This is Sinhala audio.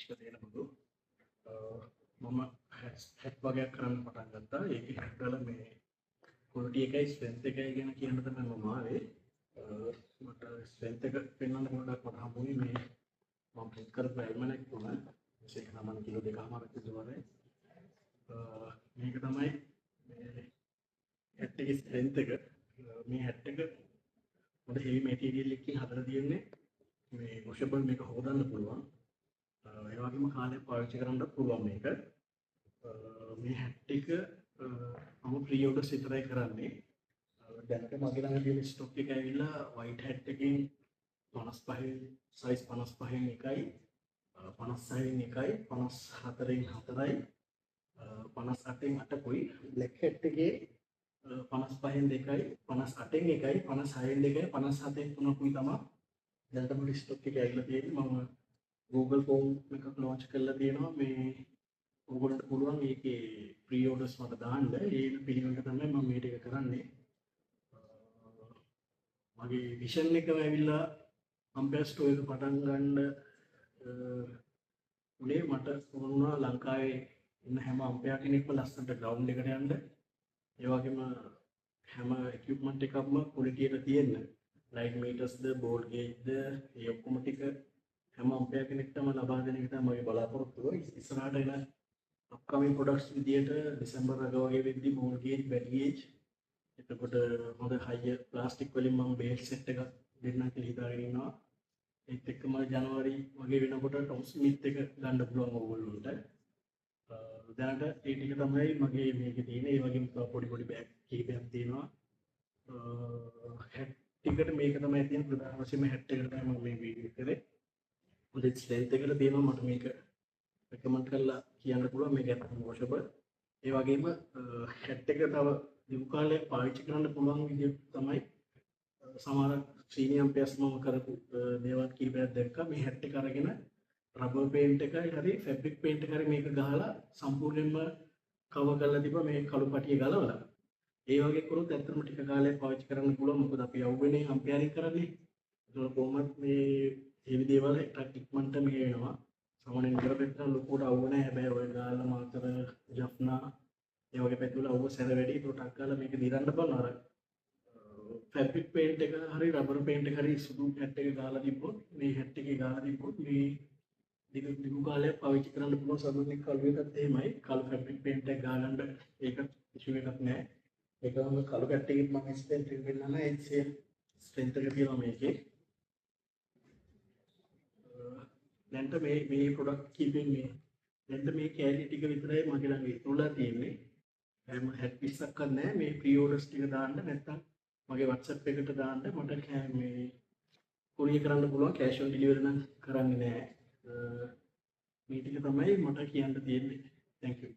ඉංග්‍රීසි දෙන බුදු මම හැට් වගේක් කරන්න පටන් ගත්තා. ඒකේ හැට් වල මේ quality එකයි strength එකයි ගැන කියන්න තමයි මම ආවේ. මට strength එක පෙන්වන්න පොඩ්ඩක් මට හම්බුනේ මේ මම print කරපු almanac තුන. ඒක තමයි කිලෝ 2.5ක් විතර වගේ. මේක තමයි මේ හැට් එකේ strength එක. මේ හැට් එක හොඳ heavy material එකකින් හදලා තියෙන්නේ. මේ washable මේක හොදන්න පුළුවන්. ඒ වගේම කාලයක් පාවිච්චි කරන්නත් පුළුවන් මේක. මේ හැට් එක මම ප්‍රී ඕඩර්ස් විතරයි කරන්නේ. දැනට මගේ ළඟ තියෙන ස්ටොක් එක ඇවිල්ලා white hat එකකින් 55 size 55න් එකයි 56න් එකයි 54න් 4යි 58න් 8කුයි black hat එකේ 55න් 2යි 58න් 1යි 56න් 2යි 57න් 3කුයි තමයි දැනට මගේ ස්ටොක් එක ඇවිල්ලා තියෙන්නේ. මම Google form එකක් launch කරලා තියෙනවා. මේ ඔයගොල්ලන්ට පුළුවන් මේකේ ප්‍රී ඕඩර්ස් මට දාන්න. ඒ පිළිවෙලට තමයි මම මේ ටික කරන්නේ. මගේ විෂන් එකම ඇවිල්ලා අම්පයර් ස්ටෝර් එක පටන් ගන්න උනේ මට වුණා ලංකාවේ ඉන්න හැම අම්පයර් කෙනෙක්ම ලස්සනට ග්‍රවුන්ඩ් එකට යන්න. ඒ වගේම හැම equipment එකක්ම quality එක තියෙන්න. light meters ද ball gauge ද ඒ ඔක්කොම ටික හැම අම්පයර් කෙනෙක්ටම ලබා දෙන එක තමයි මගේ බලාපොරොත්තුව. ඉස්සරහට එන upcoming products විදියට දෙසැම්බර් අග වගේ වෙද්දී ball gauge, bat gauge එතකොට හොඳ higher plastic වලින් මම base set එකක් දෙන්නම් කියලා හිතාගෙන ඉන්නවා. ඒත් එක්කම ජනවාරි වගේ වෙනකොට Tom Smith එක ගන්න පුළුවන් ඕගොල්ලන්ට. දැනට ඒ ටික තමයි මගේ මේකේ තියෙන. ඒ වගේම පොඩි පොඩි බෑග් කීපයක් තියෙනවා. hat ටිකට මේක තමයි තියෙන ප්‍රධාන වශයෙන්ම hat එකට තමයි මම මේ වීඩියෝ කරේ. හොඳ ස්ට්‍රෙන්ත් එකකට තියෙනවා. මට මේක රෙකමන්ඩ් කරලා කියන්න පුළුවන් මේක ඇත්තටම washable. ඒ වගේම hat එක තව දිගු කාලයක් පාවිච්චි කරන්න පුළුවන් විදිහට තමයි සමහර සීනියම් පෙස් මම කරපු දේවල් කීපයක් දැක්කා. මේ hat එක අරගෙන රබර් පේන්ට් එකයි හරි ෆැබ්‍රික් පේන්ට් එකයි මේක ගහලා සම්පූර්ණයෙන්ම කවර් කරලා තිබ්බා මේ කළු පටිය ගලවලා. ඒ වගේ කරොත් ඇත්තටම ටික කාලයක් පාවිච්චි කරන්න පුළුවන්. මොකද අපි යව්වනේ අම්පයරින් කරන්නේ. ඒක කොහොමද මේ මේ දේවල් එකක් ඉක්මනට මේ වෙනවා. සාමාන්‍යයෙන් කරපෙන්න ලොකුට අවුව නැහැ. හැබැයි ඔය ගාලා මාතර ජෆ්නා ඒ වගේ පැතිවල අවුව සැර වැඩි. ඒක ටක් ගාලා මේක දිරන්න බලන අර ෆැබ්‍රික් පේන්ට් එක හරි රබර් පේන්ට් එක හරි සුදු හැට් එක ගාලා තිබ්බොත් මේ හැට් එකේ ගාලා තිබ්බොත් මේ දිගු කාලයක් පාවිච්චි කරන්න පුළුවන්. සාමාන්‍ය කළු එකත් එහෙමයි. කළු ෆැබ්‍රික් පේන්ට් එක ගානන්න ඒක ඉෂුව එකක් නැහැ. ඒකම කළු හැට් එකෙත් මම ස්ට්‍රෙන්ත් එක වෙන්නන ඒ ස්ට්‍රෙන්ත් එක තියෙනවා මේකේ. දැන්ට මේ ප්‍රොඩක්ට් කීපෙන් මේ දැන්ට මේ කැලි ටික විතරයි මගේ ළඟ ඉතුරුලා තියෙන්නේ. හැම 70ක් නැහැ. මේ ප්‍රී ඕඩර්ස් ටික දාන්න නැත්නම් මගේ WhatsApp එකට දාන්න. මට මේ කොරියර් කරන්න පුළුවන්. කැෂ් ඔන් ඩෙලිවරි නම් කරන්නේ නැහැ. මේ ටික තමයි මට කියන්න තියෙන්නේ. Thank you.